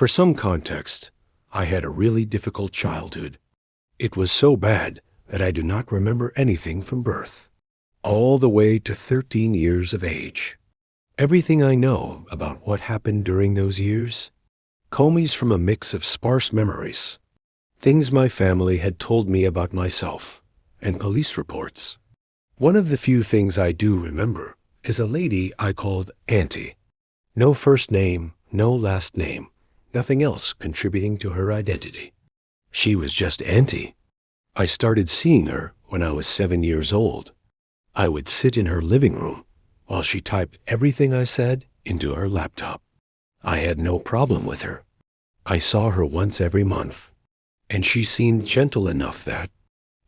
For some context, I had a really difficult childhood. It was so bad that I do not remember anything from birth, all the way to 13 years of age. Everything I know about what happened during those years comes from a mix of sparse memories, things my family had told me about myself, and police reports. One of the few things I do remember is a lady I called Auntie. No first name, no last name, nothing else contributing to her identity. She was just Auntie. I started seeing her when I was 7 years old. I would sit in her living room while she typed everything I said into her laptop. I had no problem with her. I saw her once every month, and she seemed gentle enough that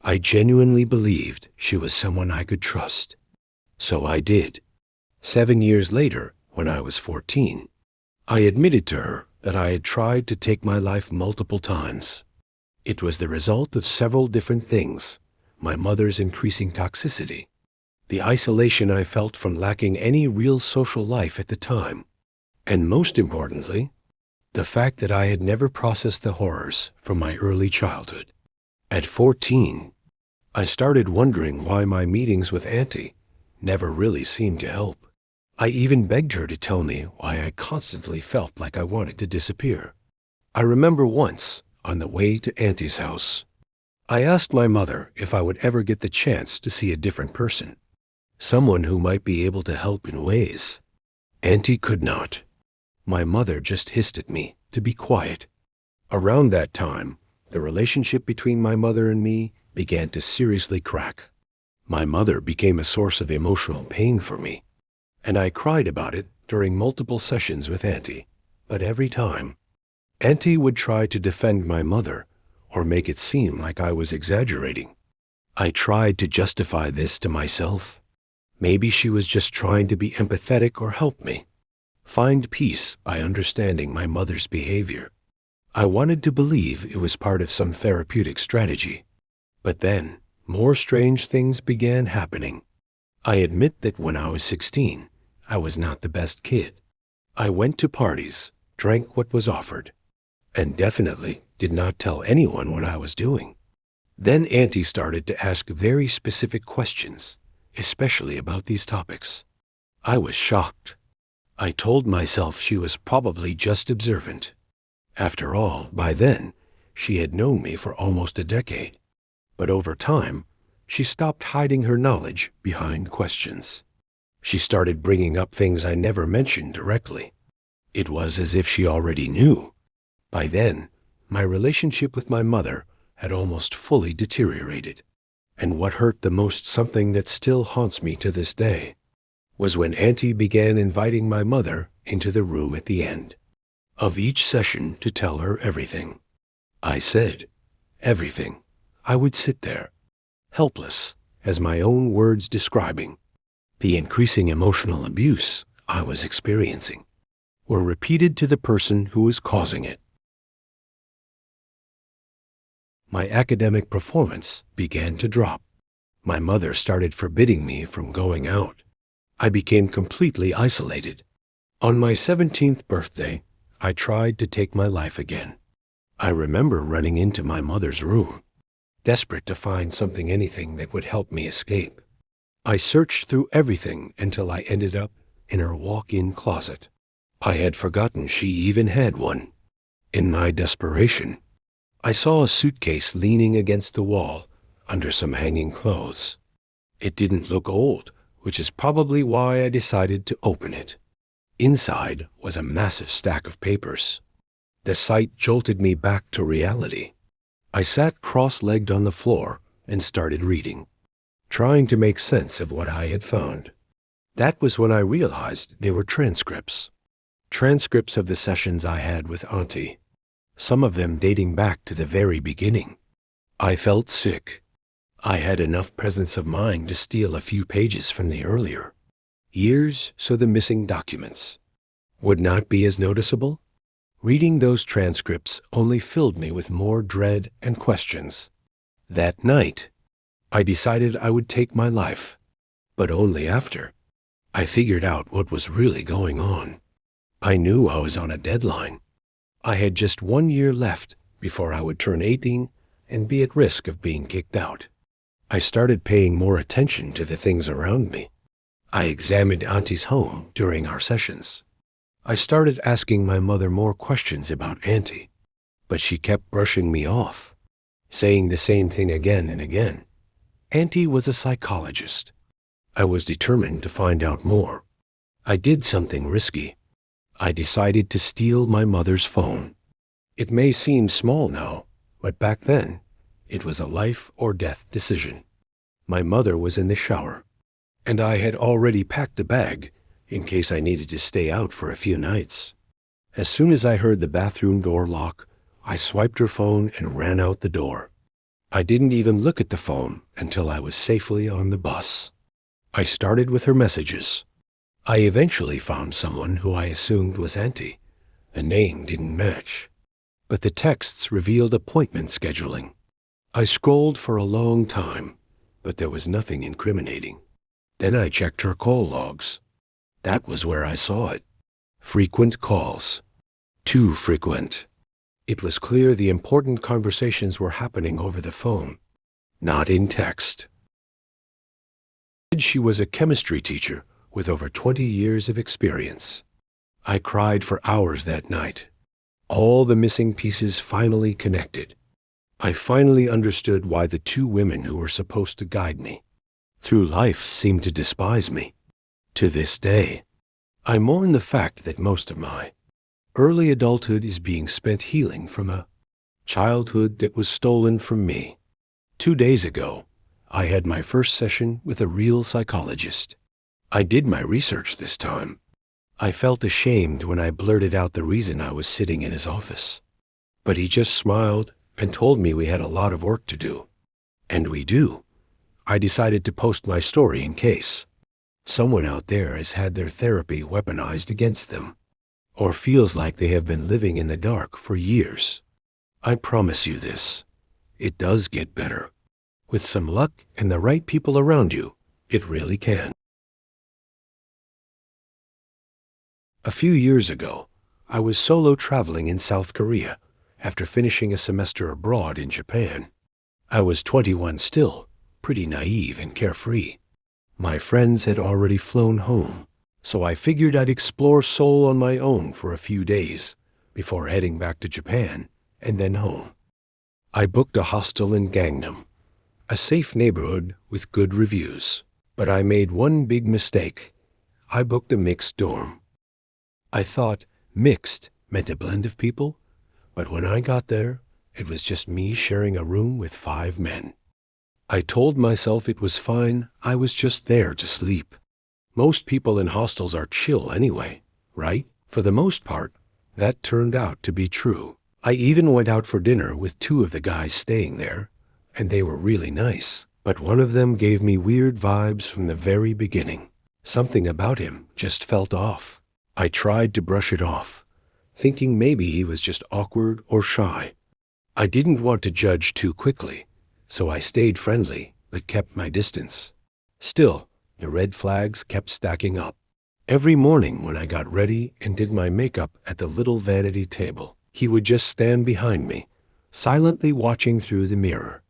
I genuinely believed she was someone I could trust. So I did. 7 years later, when I was 14, I admitted to her that I had tried to take my life multiple times. It was the result of several different things: my mother's increasing toxicity, the isolation I felt from lacking any real social life at the time, and most importantly, the fact that I had never processed the horrors from my early childhood. At 14, I started wondering why my meetings with Auntie never really seemed to help. I even begged her to tell me why I constantly felt like I wanted to disappear. I remember once, on the way to Auntie's house, I asked my mother if I would ever get the chance to see a different person, someone who might be able to help in ways Auntie could not. My mother just hissed at me to be quiet. Around that time, the relationship between my mother and me began to seriously crack. My mother became a source of emotional pain for me, and I cried about it during multiple sessions with Auntie. But every time, Auntie would try to defend my mother or make it seem like I was exaggerating. I tried to justify this to myself. Maybe she was just trying to be empathetic or help me find peace by understanding my mother's behavior. I wanted to believe it was part of some therapeutic strategy. But then, more strange things began happening. I admit that when I was 16, I was not the best kid. I went to parties, drank what was offered, and definitely did not tell anyone what I was doing. Then Auntie started to ask very specific questions, especially about these topics. I was shocked. I told myself she was probably just observant. After all, by then, she had known me for almost a decade. But over time, she stopped hiding her knowledge behind questions. She started bringing up things I never mentioned directly. It was as if she already knew. By then, my relationship with my mother had almost fully deteriorated. And what hurt the most, something that still haunts me to this day, was when Auntie began inviting my mother into the room at the end of each session to tell her everything. I said, everything. I would sit there, helpless, as my own words describing the increasing emotional abuse I was experiencing were repeated to the person who was causing it. My academic performance began to drop. My mother started forbidding me from going out. I became completely isolated. On my 17th birthday, I tried to take my life again. I remember running into my mother's room, desperate to find anything that would help me escape. I searched through everything until I ended up in her walk-in closet. I had forgotten she even had one. In my desperation, I saw a suitcase leaning against the wall under some hanging clothes. It didn't look old, which is probably why I decided to open it. Inside was a massive stack of papers. The sight jolted me back to reality. I sat cross-legged on the floor and started reading, trying to make sense of what I had found. That was when I realized they were transcripts. Transcripts of the sessions I had with Auntie, some of them dating back to the very beginning. I felt sick. I had enough presence of mind to steal a few pages from the earlier years so the missing documents would not be as noticeable. Reading those transcripts only filled me with more dread and questions. That night, I decided I would take my life, but only after I figured out what was really going on. I knew I was on a deadline. I had just 1 year left before I would turn 18 and be at risk of being kicked out. I started paying more attention to the things around me. I examined Auntie's home during our sessions. I started asking my mother more questions about Auntie, but she kept brushing me off, saying the same thing again and again. Auntie was a psychologist. I was determined to find out more. I did something risky. I decided to steal my mother's phone. It may seem small now, but back then, it was a life or death decision. My mother was in the shower, and I had already packed a bag in case I needed to stay out for a few nights. As soon as I heard the bathroom door lock, I swiped her phone and ran out the door. I didn't even look at the phone until I was safely on the bus. I started with her messages. I eventually found someone who I assumed was Auntie. The name didn't match, but the texts revealed appointment scheduling. I scrolled for a long time, but there was nothing incriminating. Then I checked her call logs. That was where I saw it. Frequent calls. Too frequent. It was clear the important conversations were happening over the phone, not in text. She was a chemistry teacher with over 20 years of experience. I cried for hours that night. All the missing pieces finally connected. I finally understood why the two women who were supposed to guide me through life seemed to despise me. To this day, I mourn the fact that most of my early adulthood is being spent healing from a childhood that was stolen from me. 2 days ago, I had my first session with a real psychologist. I did my research this time. I felt ashamed when I blurted out the reason I was sitting in his office. But he just smiled and told me we had a lot of work to do. And we do. I decided to post my story in case someone out there has had their therapy weaponized against them, or feels like they have been living in the dark for years. I promise you this. It does get better. With some luck and the right people around you, it really can. A few years ago, I was solo traveling in South Korea after finishing a semester abroad in Japan. I was 21 still, pretty naive and carefree. My friends had already flown home, so I figured I'd explore Seoul on my own for a few days before heading back to Japan and then home. I booked a hostel in Gangnam, a safe neighborhood with good reviews. But I made one big mistake. I booked a mixed dorm. I thought mixed meant a blend of people, but when I got there, it was just me sharing a room with 5 men. I told myself it was fine, I was just there to sleep. Most people in hostels are chill anyway, right? For the most part, that turned out to be true. I even went out for dinner with 2 of the guys staying there, and they were really nice. But one of them gave me weird vibes from the very beginning. Something about him just felt off. I tried to brush it off, thinking maybe he was just awkward or shy. I didn't want to judge too quickly, so I stayed friendly but kept my distance. Still, the red flags kept stacking up. Every morning when I got ready and did my makeup at the little vanity table, he would just stand behind me, silently watching through the mirror.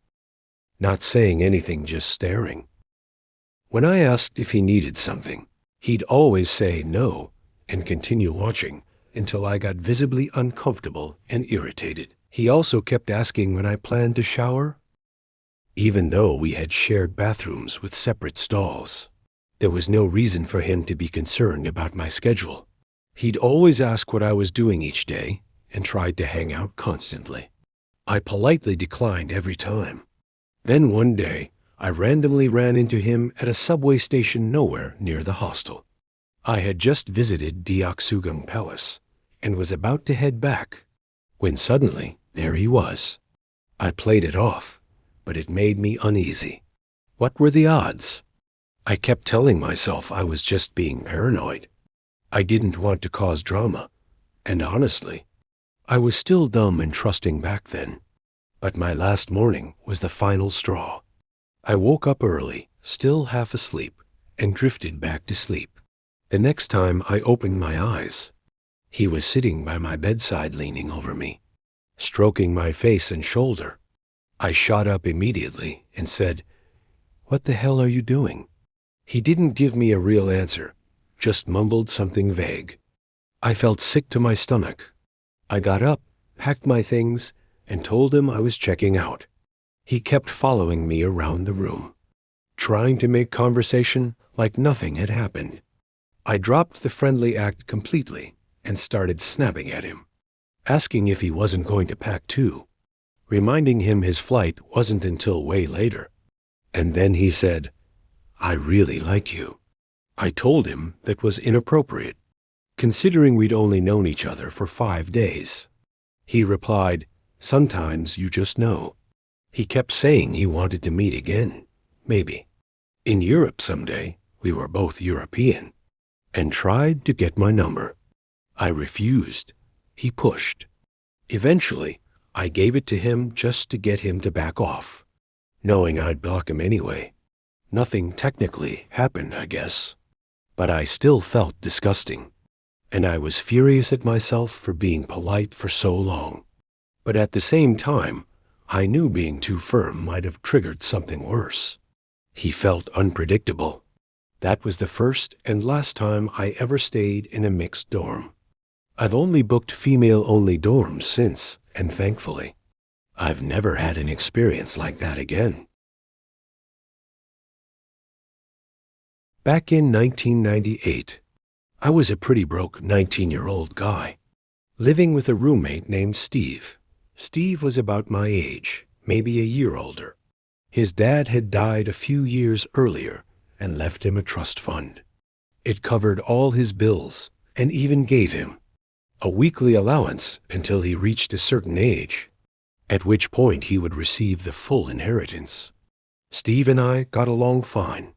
Not saying anything, just staring. When I asked if he needed something, he'd always say no and continue watching until I got visibly uncomfortable and irritated. He also kept asking when I planned to shower, even though we had shared bathrooms with separate stalls. There was no reason for him to be concerned about my schedule. He'd always ask what I was doing each day and tried to hang out constantly. I politely declined every time. Then one day, I randomly ran into him at a subway station nowhere near the hostel. I had just visited Deoksugung Palace and was about to head back, when suddenly there he was. I played it off, but it made me uneasy. What were the odds? I kept telling myself I was just being paranoid. I didn't want to cause drama, and honestly, I was still dumb and trusting back then. But my last morning was the final straw. I woke up early, still half asleep, and drifted back to sleep. The next time I opened my eyes, He was sitting by my bedside leaning over me, stroking my face and shoulder. I shot up immediately and said, "What the hell are you doing?" He didn't give me a real answer, just mumbled something vague. I felt sick to my stomach. I got up, packed my things, and told him I was checking out. He kept following me around the room, trying to make conversation like nothing had happened. I dropped the friendly act completely and started snapping at him, asking if he wasn't going to pack too, reminding him his flight wasn't until way later. And then he said, "I really like you." I told him that was inappropriate, considering we'd only known each other for 5 days. He replied, "Sometimes you just know." He kept saying he wanted to meet again, maybe in Europe someday. We were both European, and tried to get my number. I refused. He pushed. Eventually, I gave it to him just to get him to back off, knowing I'd block him anyway. Nothing technically happened, I guess, but I still felt disgusting, and I was furious at myself for being polite for so long. But at the same time, I knew being too firm might have triggered something worse. He felt unpredictable. That was the first and last time I ever stayed in a mixed dorm. I've only booked female-only dorms since, and thankfully, I've never had an experience like that again. Back in 1998, I was a pretty broke 19-year-old guy, living with a roommate named Steve. Steve was about my age, maybe a year older. His dad had died a few years earlier and left him a trust fund. It covered all his bills and even gave him a weekly allowance until he reached a certain age, at which point he would receive the full inheritance. Steve and I got along fine,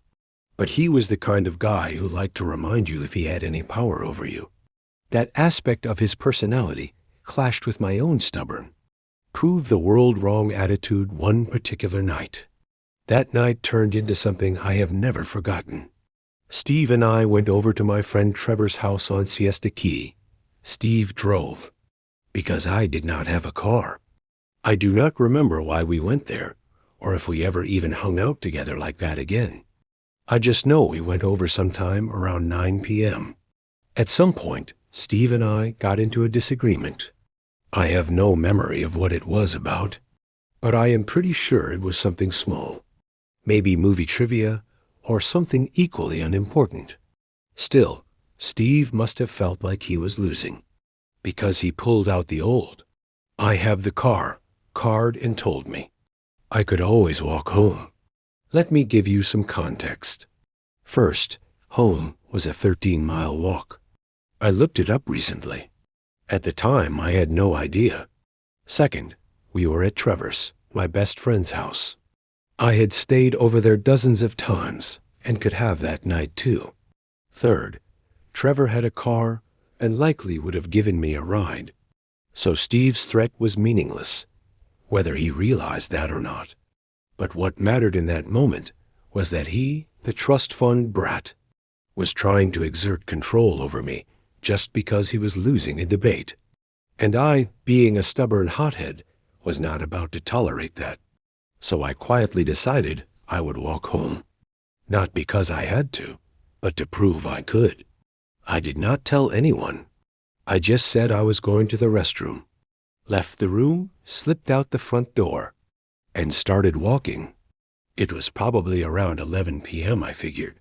but he was the kind of guy who liked to remind you if he had any power over you. That aspect of his personality clashed with my own stubborn, prove the world wrong attitude one particular night. That night turned into something I have never forgotten. Steve and I went over to my friend Trevor's house on Siesta Key. Steve drove, because I did not have a car. I do not remember why we went there, or if we ever even hung out together like that again. I just know we went over sometime around 9 p.m. At some point, Steve and I got into a disagreement. I have no memory of what it was about, but I am pretty sure it was something small. Maybe movie trivia, or something equally unimportant. Still, Steve must have felt like he was losing, because he pulled out the old "I have the car" card and told me I could always walk home. Let me give you some context. First, home was a 13-mile walk. I looked it up recently. At the time, I had no idea. Second, we were at Trevor's, my best friend's house. I had stayed over there dozens of times and could have that night too. Third, Trevor had a car and likely would have given me a ride. So Steve's threat was meaningless, whether he realized that or not. But what mattered in that moment was that he, the trust fund brat, was trying to exert control over me just because he was losing a debate. And I, being a stubborn hothead, was not about to tolerate that. So I quietly decided I would walk home. Not because I had to, but to prove I could. I did not tell anyone. I just said I was going to the restroom, left the room, slipped out the front door, and started walking. It was probably around 11 p.m., I figured.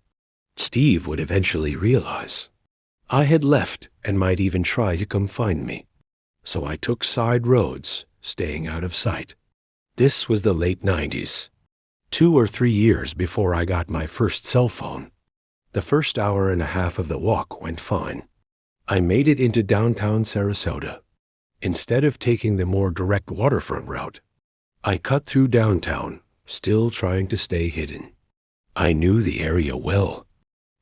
Steve would eventually realize I had left and might even try to come find me. So I took side roads, staying out of sight. This was the late 90s, 2 or 3 years before I got my first cell phone. The first hour and a half of the walk went fine. I made it into downtown Sarasota. Instead of taking the more direct waterfront route, I cut through downtown, still trying to stay hidden. I knew the area well.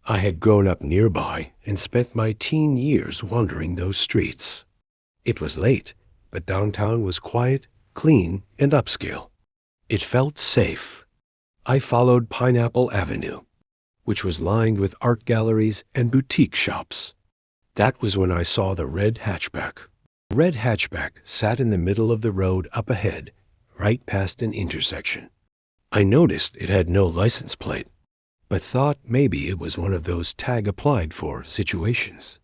I had grown up nearby and spent my teen years wandering those streets. It was late, but downtown was quiet, clean, and upscale. It felt safe. I followed Pineapple Avenue, which was lined with art galleries and boutique shops. That was when I saw the red hatchback. The red hatchback sat in the middle of the road up ahead, right past an intersection. I noticed it had no license plate, but thought maybe it was one of those tag applied for situations.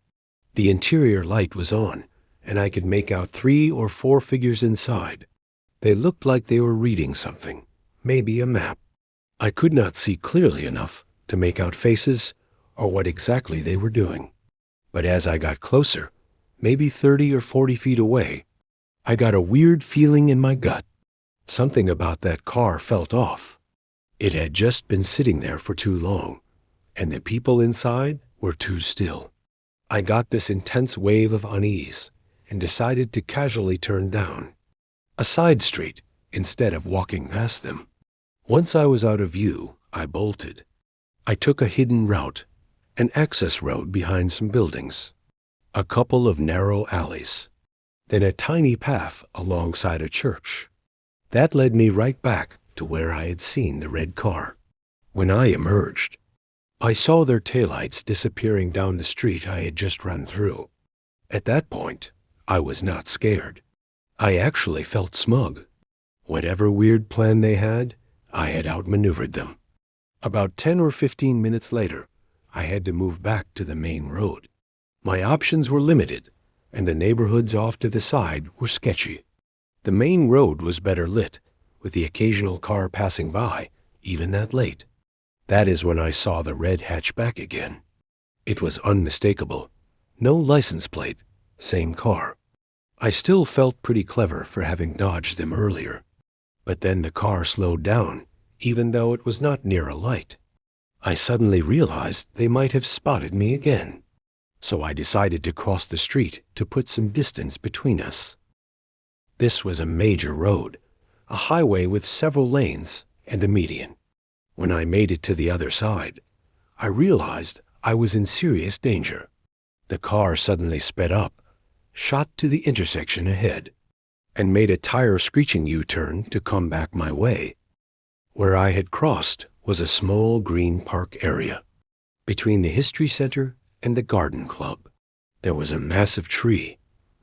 The interior light was on, and I could make out 3 or 4 figures inside. They looked like they were reading something, maybe a map. I could not see clearly enough to make out faces or what exactly they were doing. But as I got closer, maybe 30 or 40 feet away, I got a weird feeling in my gut. Something about that car felt off. It had just been sitting there for too long, and the people inside were too still. I got this intense wave of unease and decided to casually turn down a side street instead of walking past them. Once I was out of view, I bolted. I took a hidden route, an access road behind some buildings, a couple of narrow alleys, then a tiny path alongside a church. That led me right back to where I had seen the red car. When I emerged, I saw their taillights disappearing down the street I had just run through. At that point, I was not scared. I actually felt smug. Whatever weird plan they had, I had outmaneuvered them. About 10 or 15 minutes later, I had to move back to the main road. My options were limited, and the neighborhoods off to the side were sketchy. The main road was better lit, with the occasional car passing by, even that late. That is when I saw the red hatchback again. It was unmistakable. No license plate, same car. I still felt pretty clever for having dodged them earlier. But then the car slowed down, even though it was not near a light. I suddenly realized they might have spotted me again. So I decided to cross the street to put some distance between us. This was a major road, a highway with several lanes and a median. When I made it to the other side, I realized I was in serious danger. The car suddenly sped up, shot to the intersection ahead, and made a tire-screeching U-turn to come back my way. Where I had crossed was a small green park area. Between the History Center and the Garden Club, there was a massive tree,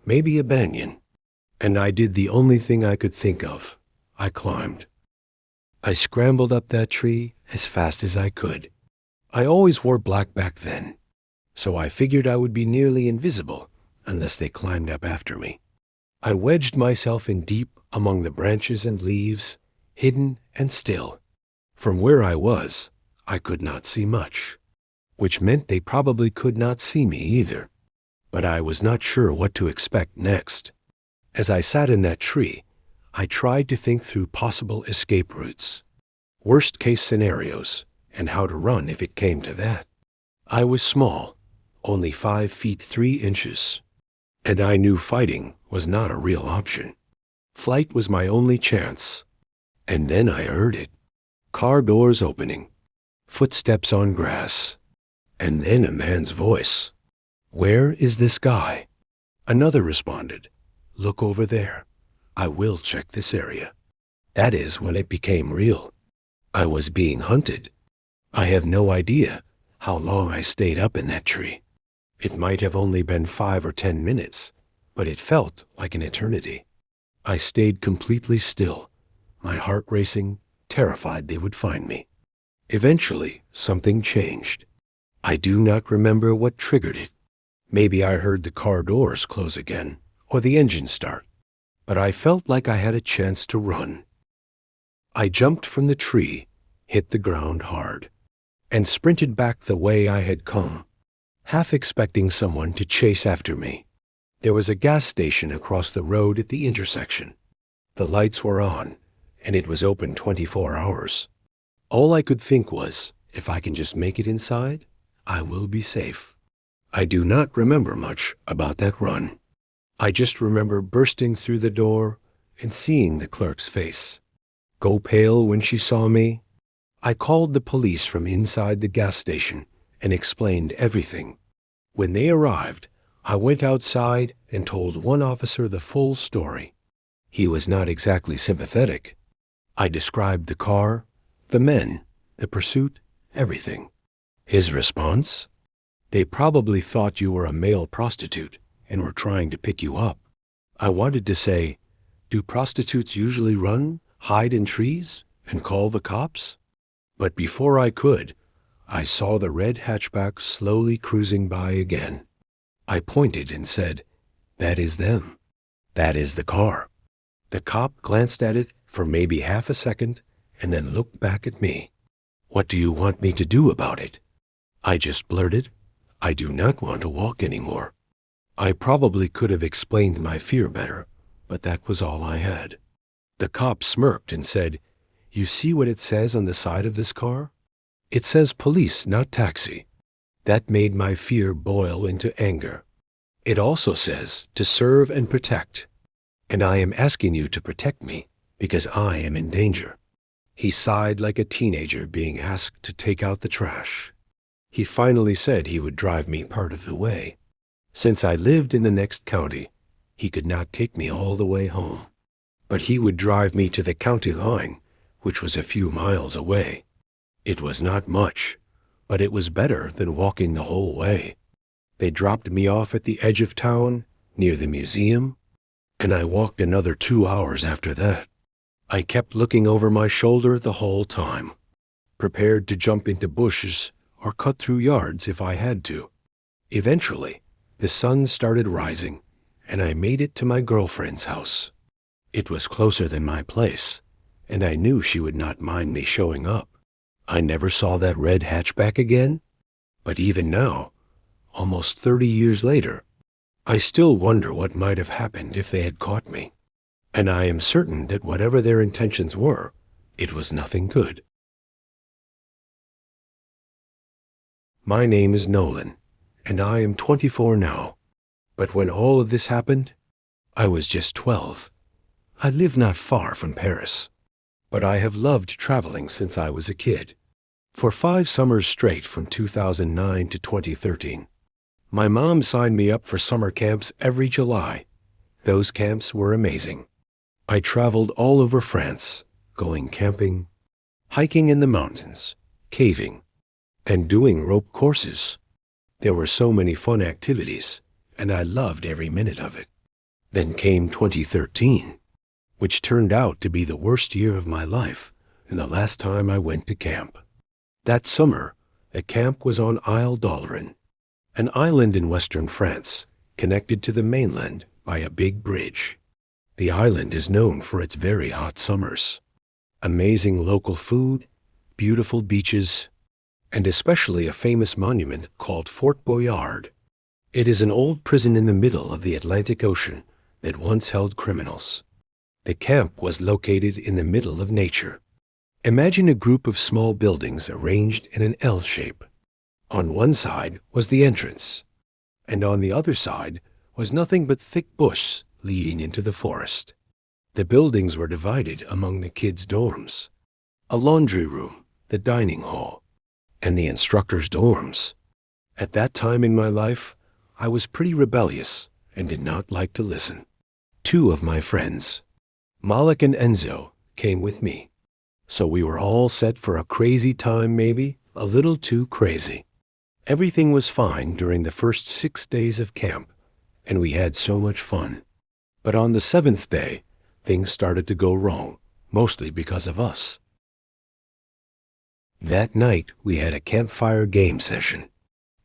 maybe a banyan, and I did the only thing I could think of. I climbed. I scrambled up that tree as fast as I could. I always wore black back then, so I figured I would be nearly invisible unless they climbed up after me. I wedged myself in deep among the branches and leaves, hidden and still. From where I was, I could not see much, which meant they probably could not see me either. But I was not sure what to expect next. As I sat in that tree, I tried to think through possible escape routes, worst-case scenarios, and how to run if it came to that. I was small, only 5 feet 3 inches, and I knew fighting was not a real option. Flight was my only chance. And then I heard it. Car doors opening, footsteps on grass, and then a man's voice. "Where is this guy?" Another responded, "Look over there. I will check this area." That is when it became real. I was being hunted. I have no idea how long I stayed up in that tree. It might have only been 5 or 10 minutes, but it felt like an eternity. I stayed completely still, my heart racing, terrified they would find me. Eventually, something changed. I do not remember what triggered it. Maybe I heard the car doors close again, or the engine start, but I felt like I had a chance to run. I jumped from the tree, hit the ground hard, and sprinted back the way I had come, half expecting someone to chase after me. There was a gas station across the road at the intersection. The lights were on, and it was open 24 hours. All I could think was, if I can just make it inside, I will be safe. I do not remember much about that run. I just remember bursting through the door and seeing the clerk's face go pale when she saw me. I called the police from inside the gas station and explained everything. When they arrived, I went outside and told one officer the full story. He was not exactly sympathetic. I described the car, the men, the pursuit, everything. His response? They probably thought you were a male prostitute and were trying to pick you up. I wanted to say, do prostitutes usually run, hide in trees, and call the cops? But before I could, I saw the red hatchback slowly cruising by again. I pointed and said, "That is them. That is the car." The cop glanced at it for maybe half a second and then looked back at me. "What do you want me to do about it?" I just blurted, "I do not want to walk anymore." I probably could have explained my fear better, but that was all I had. The cop smirked and said, "You see what it says on the side of this car? It says police, not taxi." That made my fear boil into anger. It also says to serve and protect, and I am asking you to protect me because I am in danger. He sighed like a teenager being asked to take out the trash. He finally said he would drive me part of the way. Since I lived in the next county, he could not take me all the way home. But he would drive me to the county line, which was a few miles away. It was not much, but it was better than walking the whole way. They dropped me off at the edge of town, near the museum, and I walked another 2 hours after that. I kept looking over my shoulder the whole time, prepared to jump into bushes or cut through yards if I had to. Eventually, the sun started rising, and I made it to my girlfriend's house. It was closer than my place, and I knew she would not mind me showing up. I never saw that red hatchback again, but even now, almost 30 years later, I still wonder what might have happened if they had caught me. And I am certain that whatever their intentions were, it was nothing good. My name is Nolan, and I am 24 now. But when all of this happened, I was just 12. I live not far from Paris, but I have loved traveling since I was a kid. For 5 summers straight from 2009 to 2013. My mom signed me up for summer camps every July. Those camps were amazing. I traveled all over France, going camping, hiking in the mountains, caving, and doing rope courses. There were so many fun activities, and I loved every minute of it. Then came 2013, which turned out to be the worst year of my life and the last time I went to camp. That summer, the camp was on Isle d'Oléron, an island in western France, connected to the mainland by a big bridge. The island is known for its very hot summers, amazing local food, beautiful beaches, and especially a famous monument called Fort Boyard. It is an old prison in the middle of the Atlantic Ocean that once held criminals. The camp was located in the middle of nature. Imagine a group of small buildings arranged in an L shape. On one side was the entrance, and on the other side was nothing but thick bush leading into the forest. The buildings were divided among the kids' dorms, a laundry room, the dining hall, and the instructors' dorms. At that time in my life, I was pretty rebellious and did not like to listen. 2 of my friends, Malik and Enzo, came with me. So we were all set for a crazy time, maybe a little too crazy. Everything was fine during the first 6 days of camp, and we had so much fun. But on the 7th day, things started to go wrong, mostly because of us. That night, we had a campfire game session,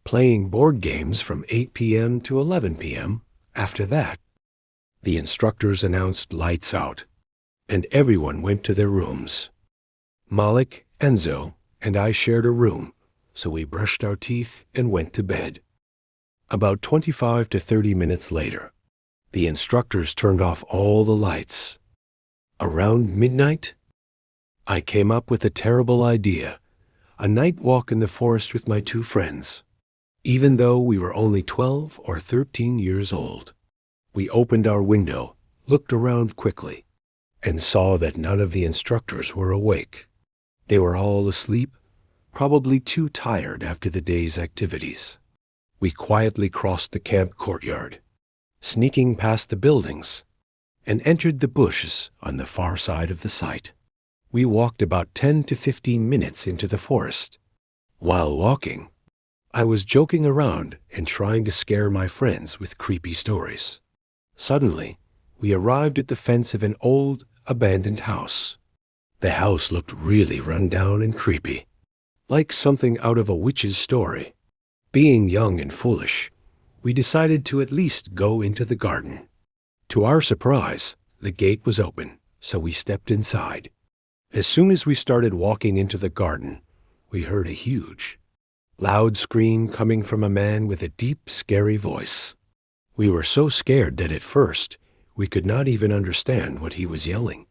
playing board games from 8 p.m. to 11 p.m. After that, the instructors announced lights out, and everyone went to their rooms. Malik, Enzo, and I shared a room, so we brushed our teeth and went to bed. About 25 to 30 minutes later, the instructors turned off all the lights. Around midnight, I came up with a terrible idea, a night walk in the forest with my 2 friends. Even though we were only 12 or 13 years old, we opened our window, looked around quickly, and saw that none of the instructors were awake. They were all asleep, probably too tired after the day's activities. We quietly crossed the camp courtyard, sneaking past the buildings, and entered the bushes on the far side of the site. We walked about 10 to 15 minutes into the forest. While walking, I was joking around and trying to scare my friends with creepy stories. Suddenly, we arrived at the fence of an old, abandoned house. The house looked really run down and creepy, like something out of a witch's story. Being young and foolish, we decided to at least go into the garden. To our surprise, the gate was open, so we stepped inside. As soon as we started walking into the garden, we heard a huge, loud scream coming from a man with a deep, scary voice. We were so scared that at first, we could not even understand what he was yelling.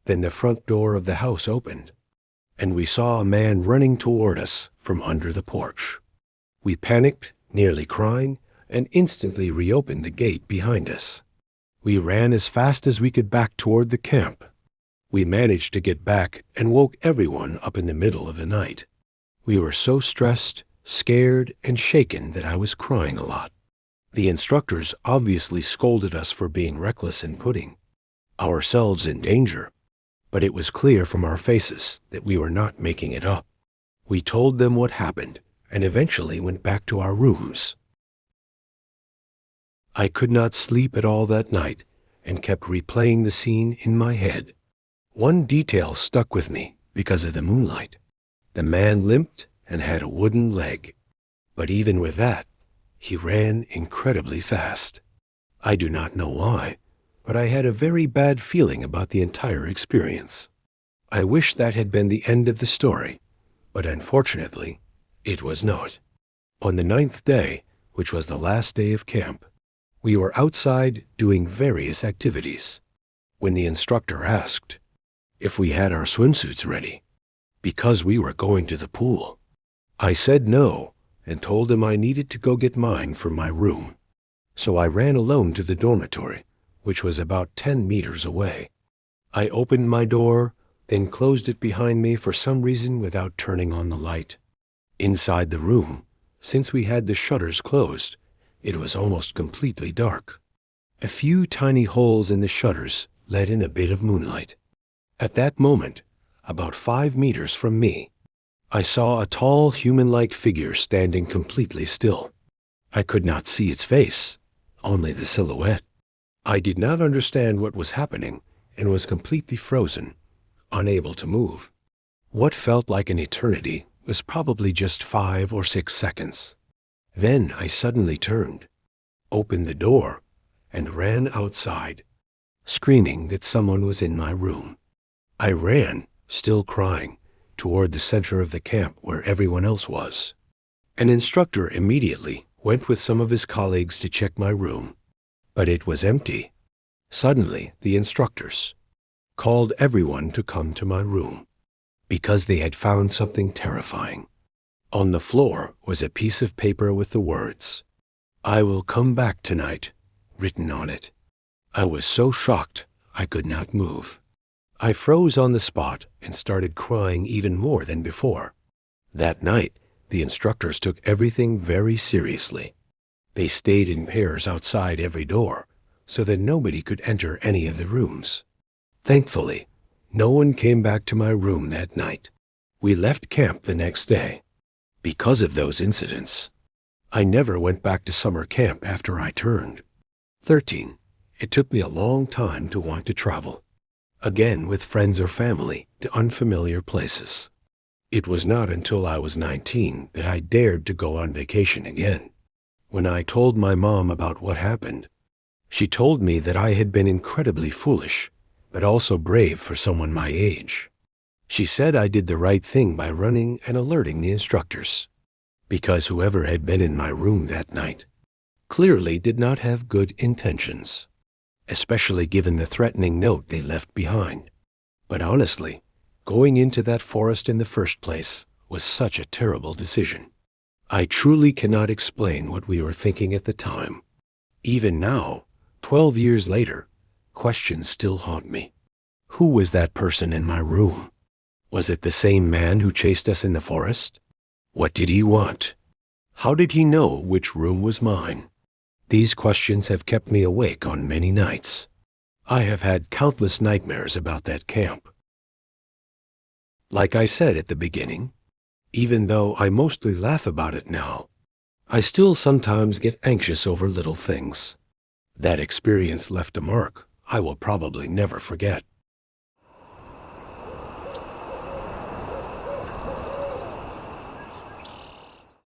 Then the front door of the house opened, and we saw a man running toward us from under the porch. We panicked, nearly crying, and instantly reopened the gate behind us. We ran as fast as we could back toward the camp. We managed to get back and woke everyone up in the middle of the night. We were so stressed, scared, and shaken that I was crying a lot. The instructors obviously scolded us for being reckless and putting ourselves in danger, but it was clear from our faces that we were not making it up. We told them what happened and eventually went back to our rooms. I could not sleep at all that night and kept replaying the scene in my head. One detail stuck with me because of the moonlight. The man limped and had a wooden leg, but even with that, he ran incredibly fast. I do not know why, but I had a very bad feeling about the entire experience. I wish that had been the end of the story, but unfortunately, it was not. On the 9th day, which was the last day of camp, we were outside doing various activities, when the instructor asked if we had our swimsuits ready, because we were going to the pool. I said no and told him I needed to go get mine from my room. So I ran alone to the dormitory, which was about 10 meters away. I opened my door, then closed it behind me for some reason without turning on the light. Inside the room, since we had the shutters closed, it was almost completely dark. A few tiny holes in the shutters let in a bit of moonlight. At that moment, about 5 meters from me, I saw a tall human-like figure standing completely still. I could not see its face, only the silhouette. I did not understand what was happening and was completely frozen, unable to move. What felt like an eternity was probably just 5 or 6 seconds. Then I suddenly turned, opened the door, and ran outside, screaming that someone was in my room. I ran, still crying, toward the center of the camp where everyone else was. An instructor immediately went with some of his colleagues to check my room, but it was empty. Suddenly, the instructors called everyone to come to my room because they had found something terrifying. On the floor was a piece of paper with the words, "I will come back tonight," written on it. I was so shocked I could not move. I froze on the spot and started crying even more than before. That night, the instructors took everything very seriously. They stayed in pairs outside every door so that nobody could enter any of the rooms. Thankfully, no one came back to my room that night. We left camp the next day. Because of those incidents, I never went back to summer camp after I turned 13. It took me a long time to want to travel, again with friends or family, to unfamiliar places. It was not until I was 19 that I dared to go on vacation again. When I told my mom about what happened, she told me that I had been incredibly foolish, but also brave for someone my age. She said I did the right thing by running and alerting the instructors, because whoever had been in my room that night clearly did not have good intentions, especially given the threatening note they left behind. But honestly, going into that forest in the first place was such a terrible decision. I truly cannot explain what we were thinking at the time. Even now, 12 years later, questions still haunt me. Who was that person in my room? Was it the same man who chased us in the forest? What did he want? How did he know which room was mine? These questions have kept me awake on many nights. I have had countless nightmares about that camp. Like I said at the beginning, even though I mostly laugh about it now, I still sometimes get anxious over little things. That experience left a mark I will probably never forget.